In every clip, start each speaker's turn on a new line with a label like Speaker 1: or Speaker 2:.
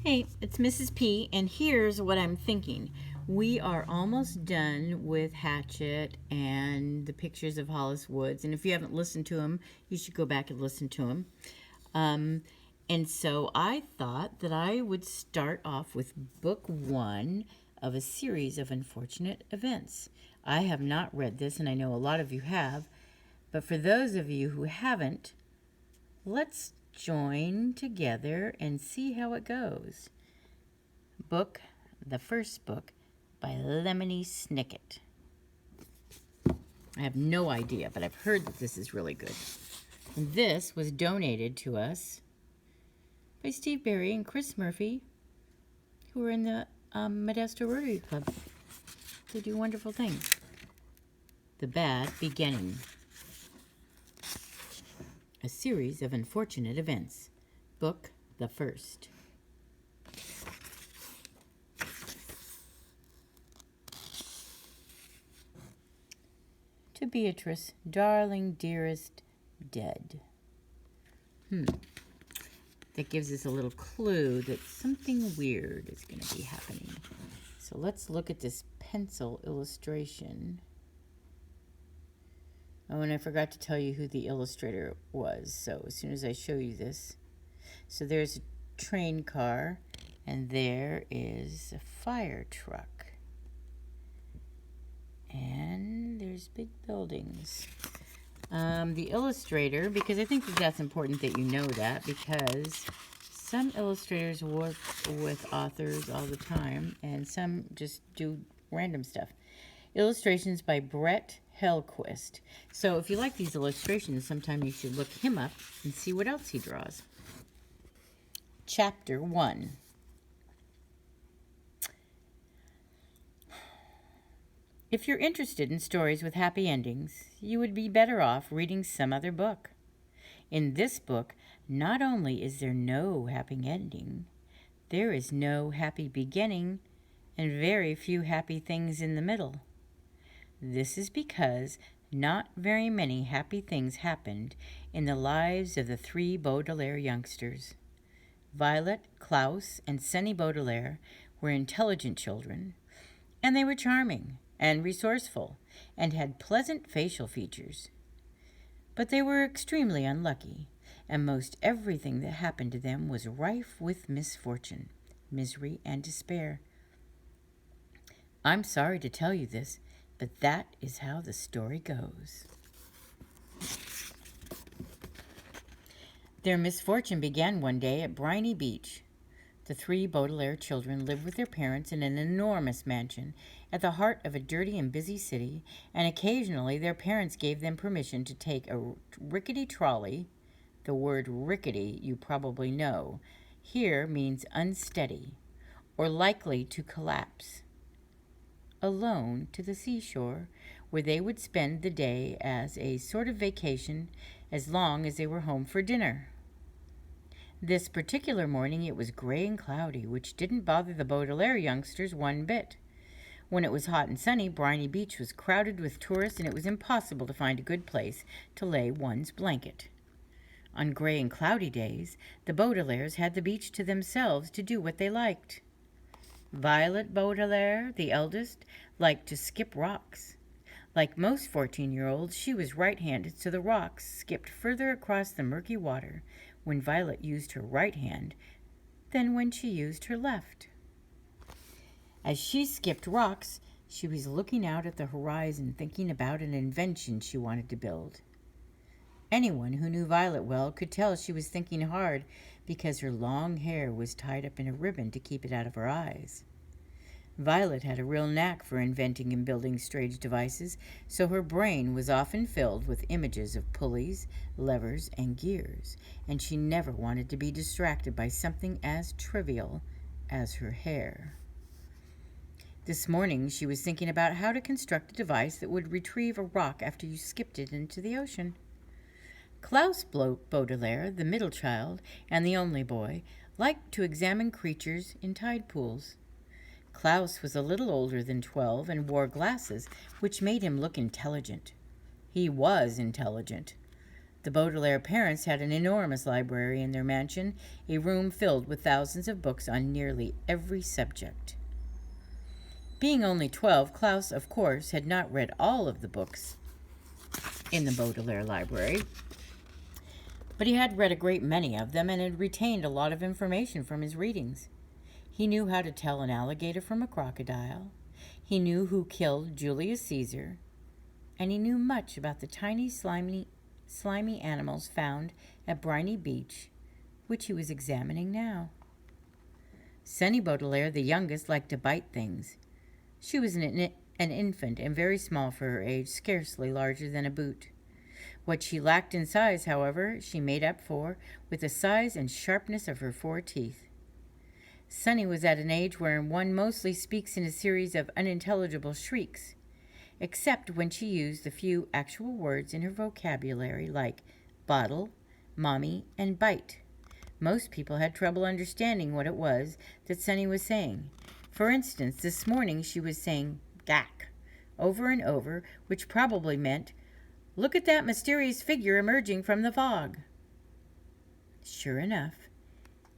Speaker 1: Hey, it's Mrs. P, and here's what I'm thinking. We are almost done with Hatchet and the pictures of Hollis Woods, and if you haven't listened to them, you should go back and listen to them. Um, and so I thought that I would start off with book one of a series of unfortunate events. I have not read this, and I know a lot of you have, but for those of you who haven't, let's join together and see how it goes. The first book by Lemony Snicket. I have no idea, but I've heard that this is really good. And this was donated to us by Steve Berry and Chris Murphy, who are in the Modesto Rotary Club. They do wonderful things. The Bad Beginning. A series of unfortunate events. Book the first. To Beatrice, darling, dearest, dead. That gives us a little clue that something weird is going to be happening. So let's look at this pencil illustration. Oh, and I forgot to tell you who the illustrator was. So as soon as I show you this. So there's a train car, and there is a fire truck. And there's big buildings. The illustrator, because I think that that's important that you know that, because some illustrators work with authors all the time, and some just do random stuff. Illustrations by Brett Hellquist. So if you like these illustrations, sometime you should look him up and see what else he draws. Chapter 1. If you're interested in stories with happy endings, you would be better off reading some other book. In this book, not only is there no happy ending, there is no happy beginning and very few happy things in the middle. This is because not very many happy things happened in the lives of the three Baudelaire youngsters. Violet, Klaus, and Sunny Baudelaire were intelligent children, and they were charming and resourceful and had pleasant facial features. But they were extremely unlucky, and most everything that happened to them was rife with misfortune, misery, and despair. I'm sorry to tell you this, but that is how the story goes. Their misfortune began one day at Briny Beach. The three Baudelaire children lived with their parents in an enormous mansion at the heart of a dirty and busy city, and occasionally their parents gave them permission to take a rickety trolley. The word rickety, you probably know, here means unsteady or likely to collapse. Alone to the seashore, where they would spend the day as a sort of vacation as long as they were home for dinner. This particular morning it was gray and cloudy, which didn't bother the Baudelaire youngsters one bit. When it was hot and sunny, Briny Beach was crowded with tourists, and it was impossible to find a good place to lay one's blanket. On gray and cloudy days, the Baudelaires had the beach to themselves to do what they liked. Violet Baudelaire, the eldest, liked to skip rocks. Like most 14-year-olds, she was right-handed, so the rocks skipped further across the murky water when Violet used her right hand than when she used her left. As she skipped rocks, she was looking out at the horizon, thinking about an invention she wanted to build. Anyone who knew Violet well could tell she was thinking hard because her long hair was tied up in a ribbon to keep it out of her eyes. Violet had a real knack for inventing and building strange devices, so her brain was often filled with images of pulleys, levers, and gears, and she never wanted to be distracted by something as trivial as her hair. This morning she was thinking about how to construct a device that would retrieve a rock after you skipped it into the ocean. Klaus Baudelaire, the middle child and the only boy, liked to examine creatures in tide pools. Klaus was a little older than 12 and wore glasses, which made him look intelligent. He was intelligent. The Baudelaire parents had an enormous library in their mansion, a room filled with thousands of books on nearly every subject. Being only 12, Klaus, of course, had not read all of the books in the Baudelaire library, but he had read a great many of them and had retained a lot of information from his readings. He knew how to tell an alligator from a crocodile. He knew who killed Julius Caesar. And he knew much about the tiny, slimy animals found at Briny Beach, which he was examining now. Sunny Baudelaire, the youngest, liked to bite things. She was an infant and very small for her age, scarcely larger than a boot. What she lacked in size, however, she made up for with the size and sharpness of her 4 teeth. Sunny was at an age where one mostly speaks in a series of unintelligible shrieks, except when she used the few actual words in her vocabulary like bottle, mommy, and bite. Most people had trouble understanding what it was that Sunny was saying. For instance, this morning she was saying gack over and over, which probably meant, "Look at that mysterious figure emerging from the fog." Sure enough,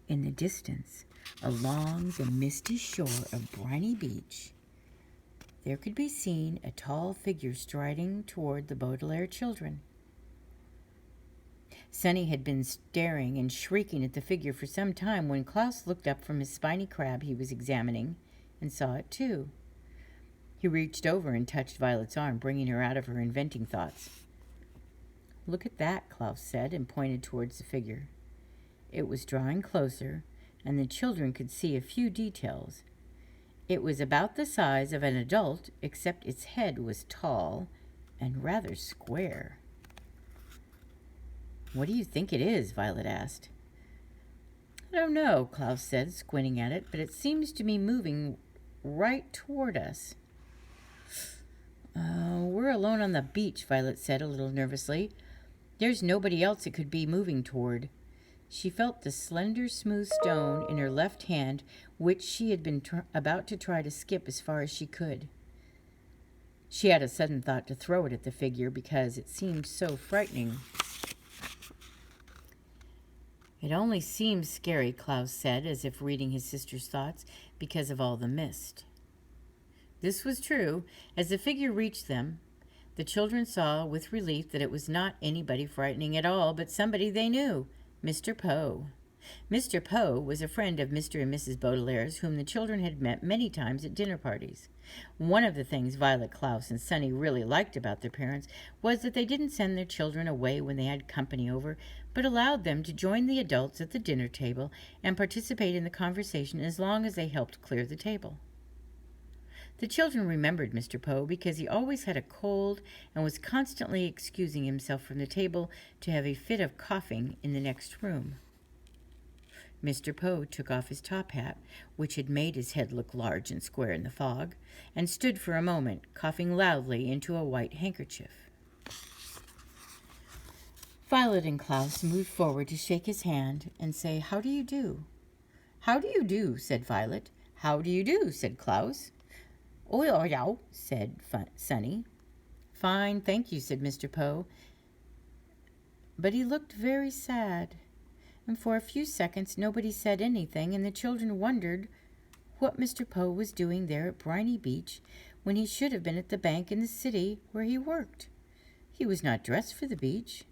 Speaker 1: in the distance, along the misty shore of Briny Beach, there could be seen a tall figure striding toward the Baudelaire children. Sunny had been staring and shrieking at the figure for some time when Klaus looked up from his spiny crab he was examining and saw it too. He reached over and touched Violet's arm, bringing her out of her inventing thoughts. "Look at that," Klaus said, and pointed towards the figure. It was drawing closer, and the children could see a few details. It was about the size of an adult, except its head was tall and rather square. "What do you think it is?" Violet asked. "I don't know," Klaus said, squinting at it, "but it seems to be moving right toward us." We're alone on the beach," Violet said a little nervously. "There's nobody else it could be moving toward." She felt the slender, smooth stone in her left hand, which she had been about to try to skip as far as she could. She had a sudden thought to throw it at the figure because it seemed so frightening. "It only seems scary," Klaus said, as if reading his sister's thoughts, "because of all the mist." This was true. As the figure reached them, the children saw with relief that it was not anybody frightening at all, but somebody they knew, Mr. Poe. Mr. Poe was a friend of Mr. and Mrs. Baudelaire's, whom the children had met many times at dinner parties. One of the things Violet, Klaus, and Sunny really liked about their parents was that they didn't send their children away when they had company over, but allowed them to join the adults at the dinner table and participate in the conversation as long as they helped clear the table. The children remembered Mr. Poe because he always had a cold and was constantly excusing himself from the table to have a fit of coughing in the next room. Mr. Poe took off his top hat, which had made his head look large and square in the fog, and stood for a moment, coughing loudly into a white handkerchief. Violet and Klaus moved forward to shake his hand and say, "How do you do?" "How do you do?" said Violet. "How do you do?" said Klaus. "Oh, yeah," said Sunny. "Fine, thank you," said Mr. Poe. But he looked very sad, and for a few seconds nobody said anything, and the children wondered what Mr. Poe was doing there at Briny Beach when he should have been at the bank in the city where he worked. He was not dressed for the beach.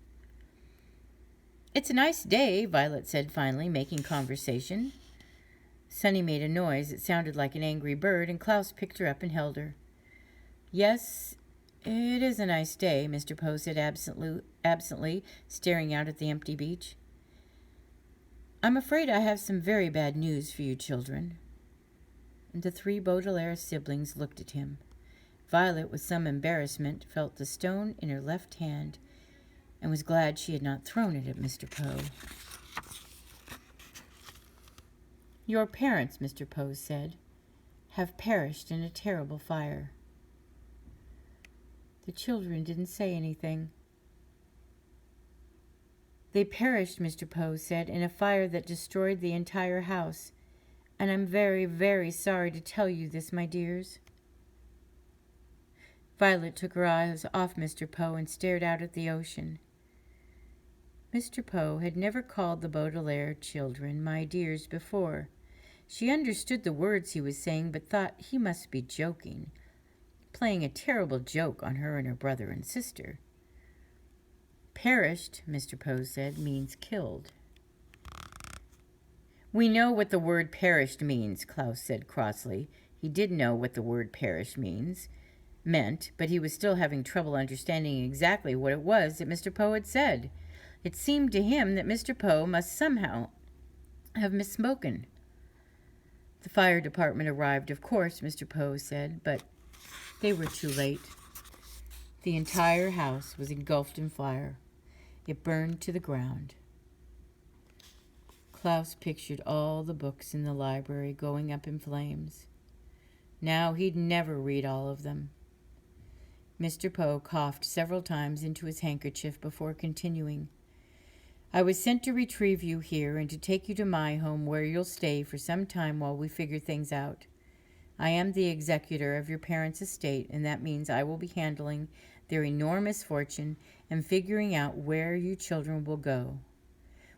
Speaker 1: "It's a nice day," Violet said finally, making conversation. Sunny made a noise that sounded like an angry bird, and Klaus picked her up and held her. "Yes, it is a nice day," Mr. Poe said absently, staring out at the empty beach. "I'm afraid I have some very bad news for you children." The 3 Baudelaire siblings looked at him. Violet, with some embarrassment, felt the stone in her left hand and was glad she had not thrown it at Mr. Poe. "Your parents," Mr. Poe said, "have perished in a terrible fire." The children didn't say anything. "They perished," Mr. Poe said, "in a fire that destroyed the entire house. And I'm very, very sorry to tell you this, my dears." Violet took her eyes off Mr. Poe and stared out at the ocean. Mr. Poe had never called the Baudelaire children my dears before. She understood the words he was saying, but thought he must be joking, playing a terrible joke on her and her brother and sister. Perished, Mr. Poe said, means killed. We know what the word perished means, Klaus said crossly. He did know what the word perished meant, but he was still having trouble understanding exactly what it was that Mr. Poe had said. It seemed to him that Mr. Poe must somehow have misspoken. The fire department arrived, of course, Mr. Poe said, but they were too late. The entire house was engulfed in fire. It burned to the ground. Klaus pictured all the books in the library going up in flames. Now he'd never read all of them. Mr. Poe coughed several times into his handkerchief before continuing. I was sent to retrieve you here and to take you to my home where you'll stay for some time while we figure things out. I am the executor of your parents' estate, and that means I will be handling their enormous fortune and figuring out where you children will go.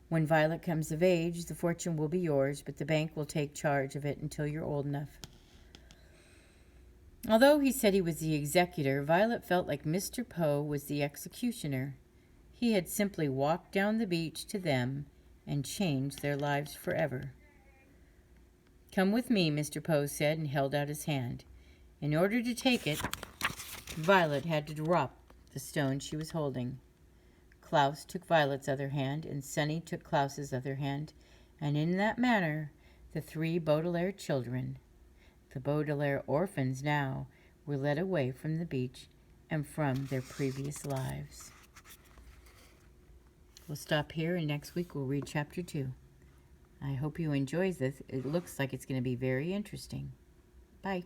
Speaker 1: When Violet comes of age, the fortune will be yours, but the bank will take charge of it until you're old enough. Although he said he was the executor, Violet felt like Mr. Poe was the executioner. He had simply walked down the beach to them and changed their lives forever. Come with me, Mr. Poe said, and held out his hand. In order to take it, Violet had to drop the stone she was holding. Klaus took Violet's other hand, and Sonny took Klaus's other hand, and in that manner the three Baudelaire children, the Baudelaire orphans now, were led away from the beach and from their previous lives. We'll stop here, and next week we'll read Chapter 2. I hope you enjoy this. It looks like it's going to be very interesting. Bye.